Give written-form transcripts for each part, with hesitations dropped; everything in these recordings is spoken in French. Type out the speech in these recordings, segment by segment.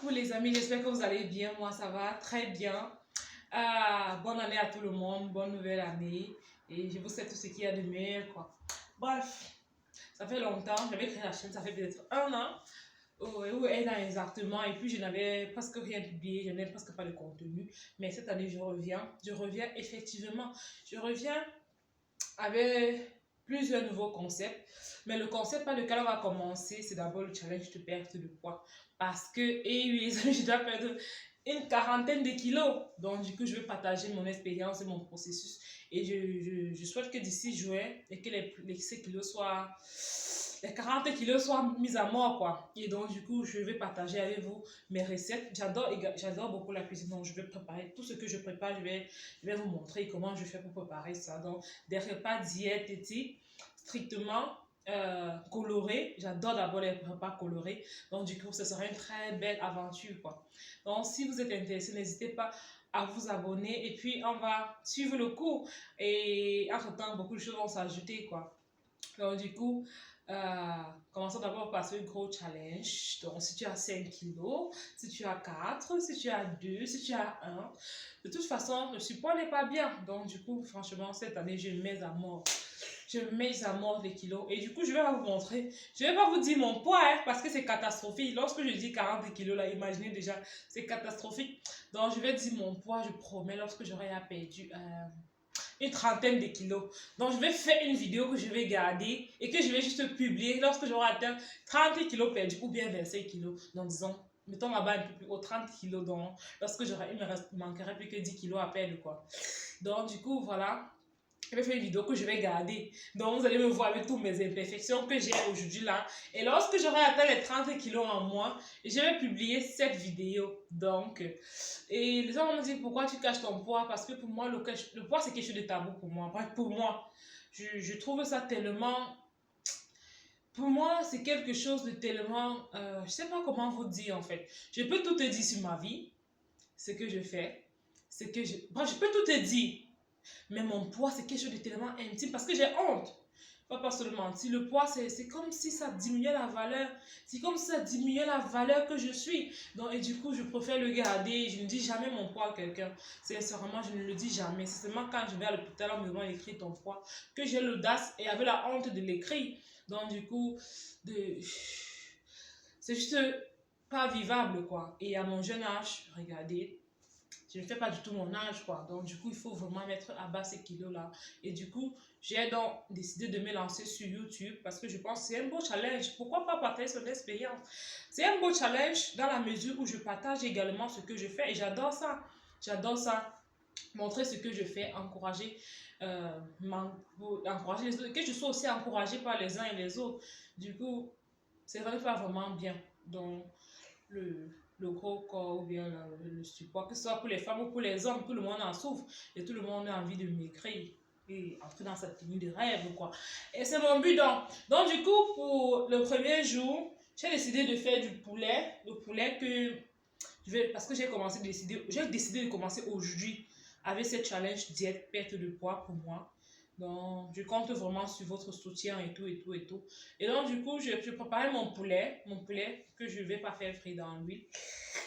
Coucou les amis, j'espère que vous allez bien. Moi, ça va très bien. Bonne année à tout le monde, bonne nouvelle année. Et je vous souhaite tout ce qu'il y a de meilleur, quoi. Bref, ça fait longtemps, j'avais créé la chaîne, ça fait peut-être un an. Où est là exactement? Et puis, je n'avais presque rien publié, je n'avais presque pas de contenu. Mais cette année, je reviens. Je reviens effectivement. Je reviens avec plusieurs nouveaux concepts. Mais le concept par lequel on va commencer, c'est d'abord le challenge de perte de poids. Parce que, et oui, les amis, je dois perdre une quarantaine de kilos. Donc, du coup, je vais partager mon expérience et mon processus. Et je souhaite que d'ici juin, et que ces kilos soient, les 40 kilos soient mis à mort, quoi. Et donc, du coup, je vais partager avec vous mes recettes. J'adore beaucoup la cuisine. Donc, je vais préparer tout ce que je prépare. Je vais vous montrer comment je fais pour préparer ça. Donc, des repas diététiques strictement colorés. J'adore d'abord les repas colorés. Donc, du coup, ce sera une très belle aventure, quoi. Donc, si vous êtes intéressé, n'hésitez pas à vous abonner. Et puis, on va suivre le cours. Et entre-temps, beaucoup de choses vont s'ajouter, quoi. Donc, du coup, commençons d'abord par ce gros challenge. Donc, si tu as 5 kilos, si tu as 4, si tu as 2, si tu as 1, de toute façon, le support n'est pas bien. Donc, du coup, franchement, cette année, je mets à mort. Je mets à mort les kilos. Et du coup, je vais vous montrer. Je ne vais pas vous dire mon poids, hein, parce que c'est catastrophique. Lorsque je dis 40 kilos, là, imaginez déjà, c'est catastrophique. Donc, je vais dire mon poids, je promets, lorsque j'aurai perdu une trentaine de kilos. Donc, je vais faire une vidéo que je vais garder et que je vais juste publier lorsque j'aurai atteint 30 kilos perdus ou bien 25 kilos. Donc, disons, mettons ma barre un peu plus haut, 30 kilos. Donc, lorsque il me manquerait plus que 10 kilos à perdre, quoi. Donc, du coup, voilà. Je vais faire une vidéo que je vais garder. Donc, vous allez me voir avec toutes mes imperfections que j'ai aujourd'hui là. Et lorsque j'aurai atteint les 30 kilos en moi, je vais publier cette vidéo. Donc, et les gens vont me dire pourquoi tu caches ton poids? Parce que pour moi, le poids, c'est quelque chose de tabou pour moi. Pour moi, je trouve ça tellement... Pour moi, c'est quelque chose de tellement... je sais pas comment vous dire en fait. Je peux tout te dire sur ma vie, ce que je fais, ce que je... Bon, je peux tout te dire. Mais mon poids, c'est quelque chose de tellement intime parce que j'ai honte. Pas se le mentir. Le poids, c'est comme si ça diminuait la valeur. C'est comme si ça diminuait la valeur que je suis. Donc, et du coup, je préfère le garder. Je ne dis jamais mon poids à quelqu'un. Sincèrement, je ne le dis jamais. C'est seulement quand je vais à l'hôpital, on me demande d'écrire ton poids, que j'ai l'audace et avec la honte de l'écrire. Donc, du coup, c'est juste pas vivable, quoi. Et à mon jeune âge, regardez, je ne fais pas du tout mon âge, quoi. Donc, du coup, il faut vraiment mettre à bas ces kilos-là. Et du coup, j'ai donc décidé de me lancer sur YouTube parce que je pense que c'est un beau challenge. Pourquoi pas partager son expérience? C'est un beau challenge dans la mesure où je partage également ce que je fais et j'adore ça. J'adore ça. Montrer ce que je fais, encourager, encourager les autres, que je sois aussi encouragée par les uns et les autres. Du coup, c'est vraiment pas vraiment bien. Donc, le gros corps ou bien le support, que ce soit pour les femmes ou pour les hommes, tout le monde en souffre et tout le monde a envie de maigrir et entrer dans cette tenue de rêve, quoi. Et c'est mon but, donc. Donc, du coup, pour le premier jour, j'ai décidé de faire du poulet, le poulet que parce que j'ai décidé de commencer aujourd'hui avec cette challenge diète perte de poids pour moi. Donc, je compte vraiment sur votre soutien et tout, et tout, et tout. Et donc, du coup, je préparais mon poulet que je ne vais pas faire frire dans l'huile.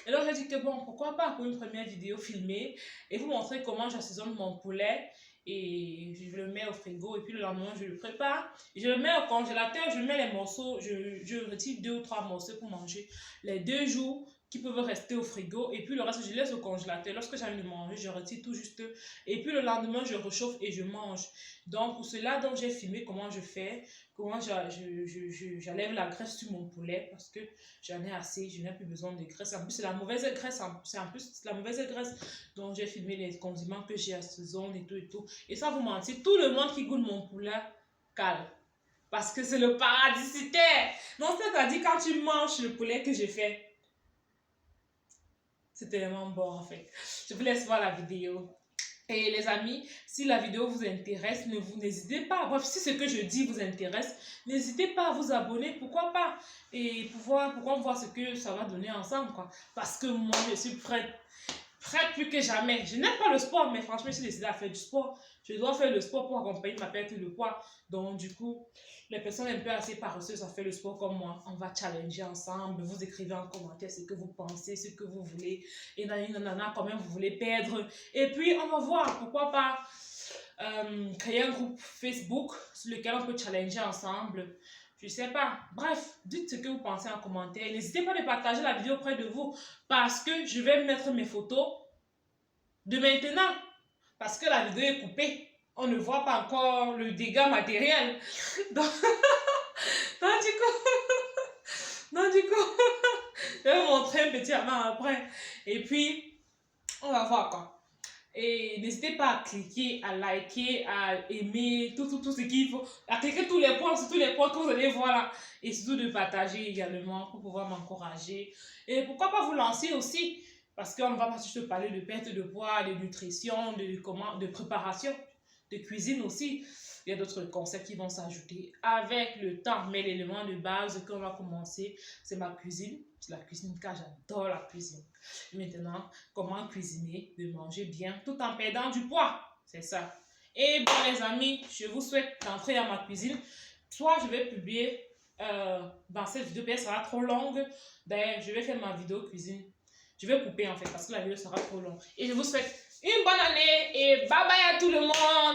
Et donc, j'ai dit que bon, pourquoi pas pour une première vidéo filmée et vous montrer comment j'assaisonne mon poulet. Et je le mets au frigo et puis le lendemain, je le prépare. Je le mets au congélateur, je mets les morceaux, je retire 2 ou 3 morceaux pour manger les 2 jours qui peuvent rester au frigo et puis le reste je laisse au congélateur. Lorsque j'ai envie de manger, je retire tout juste et puis le lendemain je réchauffe et je mange. Donc pour cela, donc j'ai filmé comment je fais, comment j'enlève la graisse sur mon poulet parce que j'en ai assez, je n'ai plus besoin de graisse. En plus c'est la mauvaise graisse, c'est en plus la mauvaise graisse. Donc j'ai filmé les condiments que j'ai à saison et tout et tout. Et ça vous mentir, tout le monde qui goûte mon poulet cale. Parce que c'est le paradis sur terre. Donc c'est-à-dire quand tu manges le poulet que j'ai fait, c'est tellement bon en fait. Je vous laisse voir la vidéo. Et les amis, si la vidéo vous intéresse, n'hésitez pas. Bref, si ce que je dis vous intéresse, n'hésitez pas à vous abonner. Pourquoi pas? Et pour voir ce que ça va donner ensemble, quoi. Parce que moi, je suis prête. prête plus que jamais. Je n'aime pas le sport, mais franchement, je suis décidée à faire du sport. Je dois faire le sport pour accompagner ma perte de poids. Donc, du coup, les personnes un peu assez paresseuses à faire le sport comme moi, on va challenger ensemble. Vous écrivez en commentaire ce que vous pensez, ce que vous voulez. Et nanana, combien vous voulez perdre. Et puis, on va voir, pourquoi pas créer un groupe Facebook sur lequel on peut challenger ensemble. Je sais pas. Bref, dites ce que vous pensez en commentaire. N'hésitez pas à partager la vidéo près de vous parce que je vais mettre mes photos de maintenant. Parce que la vidéo est coupée. On ne voit pas encore le dégât matériel. Donc, du coup, je vais vous montrer un petit avant après. Et puis, on va voir quoi. Et n'hésitez pas à cliquer, à liker, à aimer, tout ce qu'il faut. À cliquer tous les points, sur tous les points que vous allez voir là. Et surtout de partager également pour pouvoir m'encourager. Et pourquoi pas vous lancer aussi. Parce qu'on ne va pas juste parler de perte de poids, de nutrition, de préparation, de cuisine aussi. Il y a d'autres concepts qui vont s'ajouter avec le temps. Mais l'élément de base qu'on va commencer, c'est ma cuisine. C'est la cuisine car j'adore la cuisine. Maintenant, comment cuisiner, de manger bien tout en perdant du poids. C'est ça. Et bon les amis, je vous souhaite d'entrer dans ma cuisine. Soit je vais publier dans cette vidéo, elle sera trop longue. Ben, je vais faire ma vidéo cuisine. Je vais couper en fait parce que la vidéo sera trop longue. Et je vous souhaite une bonne année et bye bye à tout le monde.